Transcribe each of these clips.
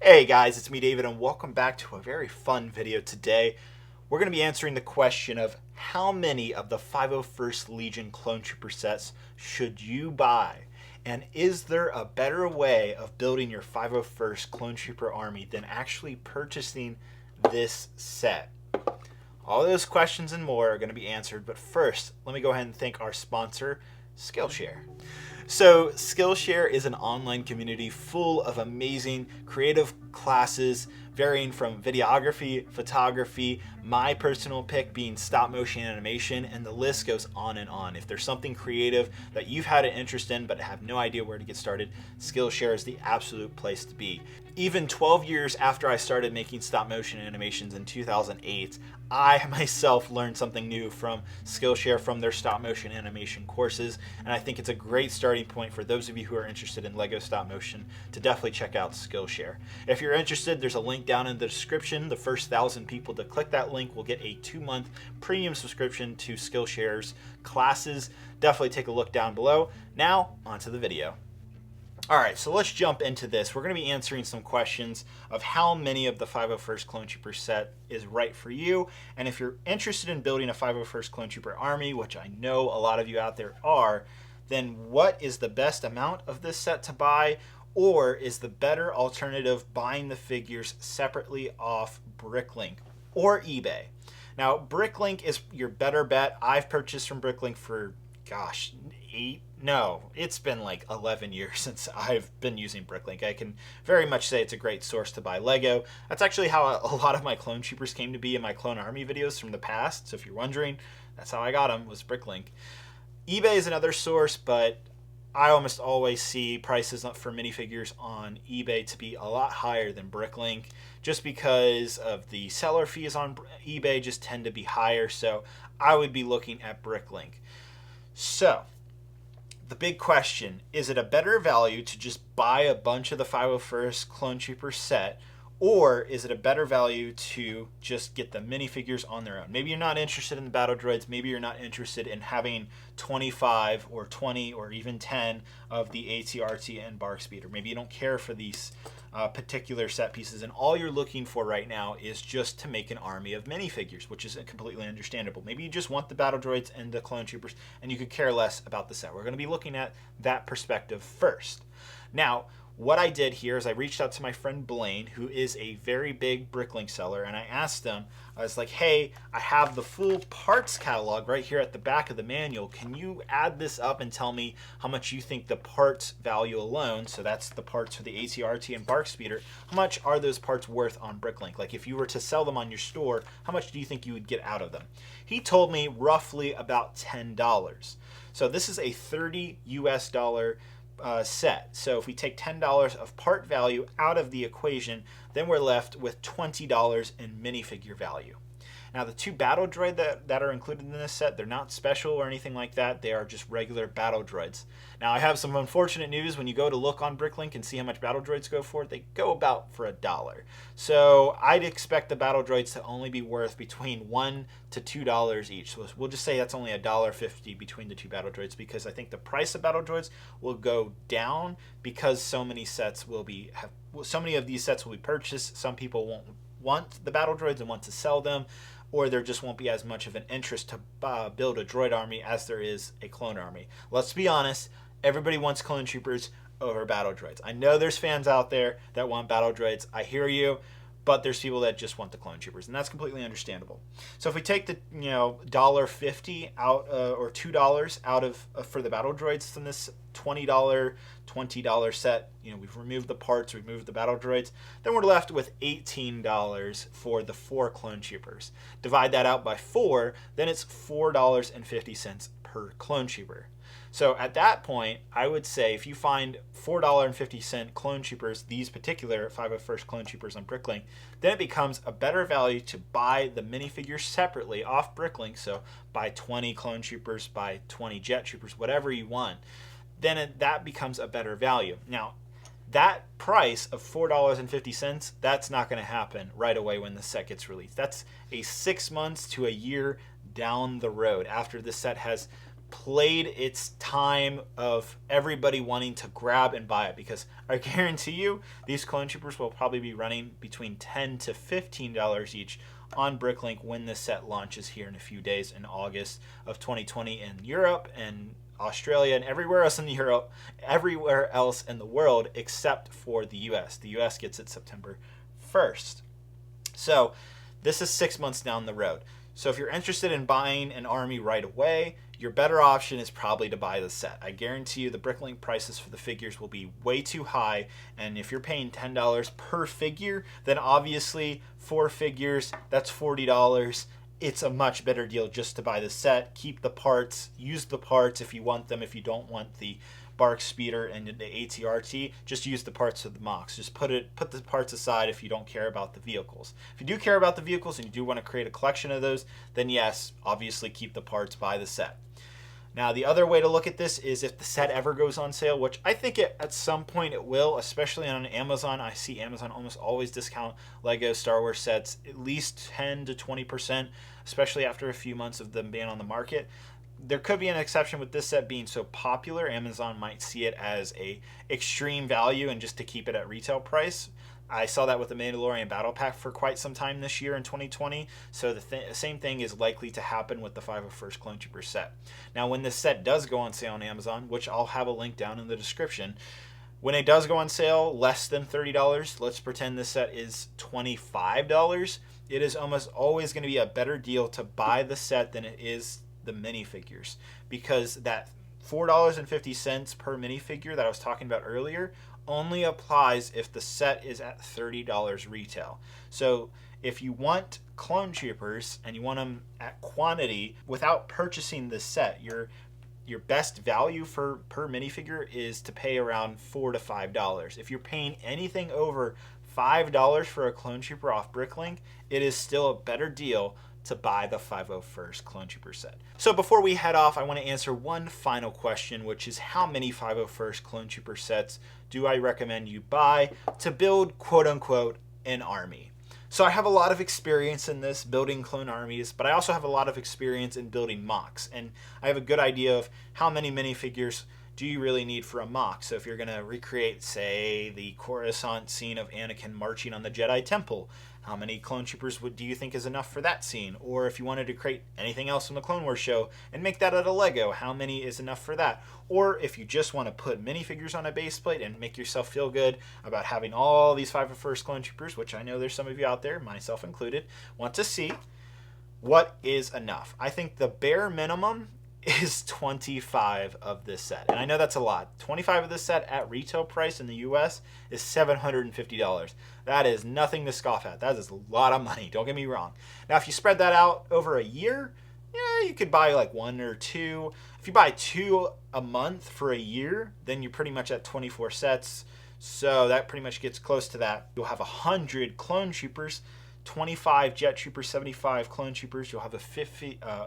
Hey guys, it's me David and welcome back to a very fun video today. We're going to be answering the question of how many of the 501st Legion Clone Trooper sets should you buy? And is there a better way of building your 501st Clone Trooper army than actually purchasing this set? All those questions and more are going to be answered, but first, let me go ahead and thank our sponsor, Skillshare. So Skillshare is an online community full of amazing creative classes varying from videography, photography, my personal pick being stop motion animation, and the list goes on and on. If there's something creative that you've had an interest in but have no idea where to get started, Skillshare is the absolute place to be. Even 12 years after I started making stop motion animations in 2008, I myself learned something new from Skillshare from their stop motion animation courses, and I think it's a great starting point for those of you who are interested in LEGO stop motion to definitely check out Skillshare. If you're interested, there's a link down in the description. The first 1,000 people to click that link will get a 2-month premium subscription to Skillshare's classes. Definitely take a look down below. Now, onto the video. Alright, so let's jump into this. We're going to be answering some questions of how many of the 501st Clone Trooper set is right for you. And if you're interested in building a 501st Clone Trooper army, which I know a lot of you out there are, then what is the best amount of this set to buy? Or is the better alternative buying the figures separately off Bricklink or eBay? Now, Bricklink is your better bet. I've purchased from Bricklink for, gosh, it's been like 11 years since I've been using Bricklink. I can very much say it's a great source to buy Lego. That's actually how a lot of my Clone Troopers came to be in my Clone Army videos from the past. So if you're wondering, that's how I got them, was Bricklink. eBay is another source, but I almost always see prices for minifigures on eBay to be a lot higher than Bricklink, just because of the seller fees on eBay just tend to be higher. So I would be looking at Bricklink. So the big question, is it a better value to just buy a bunch of the 501st Clone Trooper set, or is it a better value to just get the minifigures on their own? Maybe you're not interested in the battle droids. Maybe you're not interested in having 25 or 20 or even 10 of the ATRT and Bark Speeder. Maybe you don't care for these particular set pieces, and all you're looking for right now is just to make an army of minifigures, which is completely understandable. Maybe you just want the battle droids and the Clone Troopers, and you could care less about the set. We're going to be looking at that perspective first. Now, what I did here is I reached out to my friend Blaine, who is a very big Bricklink seller, and I asked him, I was like, hey, I have the full parts catalog right here at the back of the manual. Can you add this up and tell me how much you think the parts value alone, so that's the parts for the ATRT and Bark Speeder, how much are those parts worth on Bricklink? Like if you were to sell them on your store, how much do you think you would get out of them? He told me roughly about $10. So this is a $30 US set. So if we take $10 of part value out of the equation, then we're left with $20 in minifigure value. Now the two battle droid that are included in this set, they're not special or anything like that. They are just regular battle droids. Now I have some unfortunate news. When you go to look on Bricklink and see how much battle droids go for, they go about for $1. So I'd expect the battle droids to only be worth between $1 to $2 each. So we'll just say that's only $1.50 between the two battle droids, because I think the price of battle droids will go down because so many of these sets will be purchased. Some people won't want the battle droids and want to sell them, or there just won't be as much of an interest to build a droid army as there is a clone army. Let's be honest, everybody wants Clone Troopers over battle droids. I know there's fans out there that want battle droids. I hear you, but there's people that just want the Clone Troopers, and that's completely understandable. So if we take the $1.50 out or $2 out of for the battle droids from this $20 set, we've removed the parts, we've removed the battle droids, then we're left with $18 for the 4 Clone Troopers. Divide that out by 4, then it's $4.50 per Clone Trooper. So at that point, I would say if you find $4.50 Clone Troopers, these particular 501st Clone Troopers on Bricklink, then it becomes a better value to buy the minifigures separately off Bricklink. So buy 20 Clone Troopers, buy 20 Jet Troopers, whatever you want. Then that becomes a better value. Now, that price of $4.50, that's not going to happen right away when the set gets released. That's a 6 months to a year down the road after the set has played its time of everybody wanting to grab and buy it, because I guarantee you these clone troopers will probably be running between $10 to $15 each on Bricklink when this set launches here in a few days in August of 2020 in Europe and Australia and everywhere else in Europe, everywhere else in the world except for the US. The US gets it September 1st. So this is 6 months down the road. So if you're interested in buying an army right away, your better option is probably to buy the set. I guarantee you the Bricklink prices for the figures will be way too high, and if you're paying $10 per figure, then obviously 4 figures, that's $40. It's a much better deal just to buy the set, keep the parts, use the parts if you want them. If you don't want the Brix speeder and the ATRT, just use the parts of the MOX. Just put the parts aside if you don't care about the vehicles. If you do care about the vehicles and you do want to create a collection of those, then yes, obviously keep the parts, buy the set. Now, the other way to look at this is if the set ever goes on sale, which I think at some point it will, especially on Amazon. I see Amazon almost always discount Lego Star Wars sets at least 10 to 20%, especially after a few months of them being on the market. There could be an exception with this set being so popular. Amazon might see it as a extreme value and just to keep it at retail price. I saw that with the Mandalorian Battle Pack for quite some time this year in 2020. So the same thing is likely to happen with the 501st Clone Trooper set. Now, when this set does go on sale on Amazon, which I'll have a link down in the description, when it does go on sale less than $30, let's pretend this set is $25, it is almost always going to be a better deal to buy the set than it is the minifigures, because that $4.50 per minifigure that I was talking about earlier only applies if the set is at $30 retail. So if you want clone troopers and you want them at quantity without purchasing the set, your best value per minifigure is to pay around $4 to $5. If you're paying anything over $5 for a clone trooper off Bricklink, it is still a better deal to buy the 501st Clone Trooper set. So before we head off, I want to answer one final question, which is how many 501st Clone Trooper sets do I recommend you buy to build, quote unquote, an army? So I have a lot of experience in this, building clone armies, but I also have a lot of experience in building MOCs, and I have a good idea of how many minifigures do you really need for a MOC. So if you're going to recreate, say, the Coruscant scene of Anakin marching on the Jedi Temple, how many clone troopers do you think is enough for that scene? Or if you wanted to create anything else from the Clone Wars show and make that out of Lego, how many is enough for that? Or if you just want to put minifigures on a base plate and make yourself feel good about having all these 501st Clone Troopers, which I know there's some of you out there, myself included, want to see, what is enough? I think the bare minimum is 25 of this set. And I know that's a lot. 25 of this set at retail price in the US is $750. That is nothing to scoff at. That is a lot of money. Don't get me wrong. Now, if you spread that out over a year, yeah, you could buy like 1 or 2. If you buy 2 a month for a year, then you're pretty much at 24 sets. So that pretty much gets close to that. You'll have 100 clone troopers, 25 jet troopers, 75 clone troopers. You'll have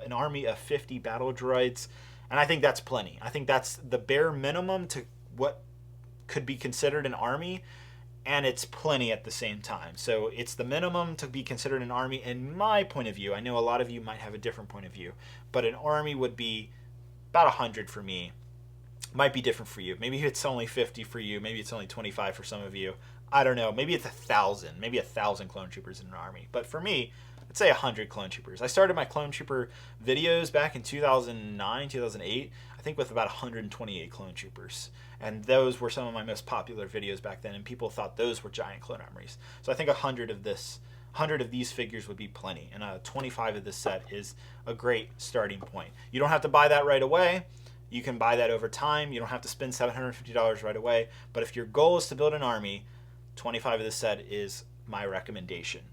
an army of 50 battle droids, and I think that's plenty. I think that's the bare minimum to what could be considered an army, and it's plenty at the same time. So it's the minimum to be considered an army in my point of view. I know a lot of you might have a different point of view, but an army would be about 100 for me. Might be different for you. Maybe it's only 50 for you. Maybe it's only 25 for some of you. I don't know. Maybe it's 1,000. Maybe 1,000 clone troopers in an army. But for me, I'd say 100 clone troopers. I started my clone trooper videos back in 2009, 2008, I think with about 128 clone troopers. And those were some of my most popular videos back then, and people thought those were giant clone armies. So I think 100 of these figures would be plenty, and 25 of this set is a great starting point. You don't have to buy that right away. You can buy that over time. You don't have to spend $750 right away. But if your goal is to build an army, 25 of this set is my recommendation.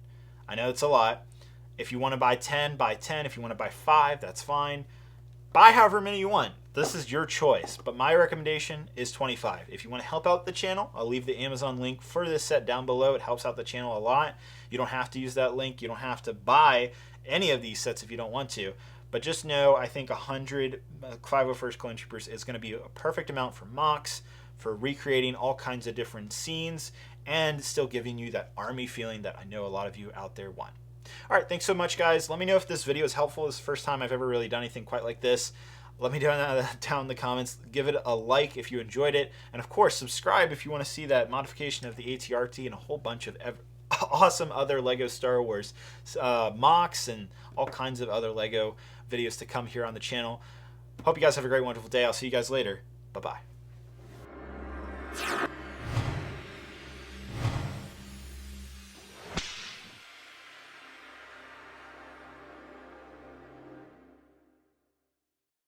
I know it's a lot. If you want to buy 10, buy 10. If you want to buy 5, that's fine. Buy however many you want. This is your choice. But my recommendation is 25. If you want to help out the channel, I'll leave the Amazon link for this set down below. It helps out the channel a lot. You don't have to use that link. You don't have to buy any of these sets if you don't want to. But just know, I think 100 501st Clone Troopers is going to be a perfect amount for MOCs, for recreating all kinds of different scenes, and still giving you that army feeling that I know a lot of you out there want. All right, thanks so much, guys. Let me know if this video is helpful. It's the first time I've ever really done anything quite like this. Let me know down in the comments. Give it a like if you enjoyed it. And of course, subscribe if you want to see that modification of the ATRT and a whole bunch of awesome other LEGO Star Wars mocks and all kinds of other LEGO videos to come here on the channel. Hope you guys have a great, wonderful day. I'll see you guys later. Bye-bye.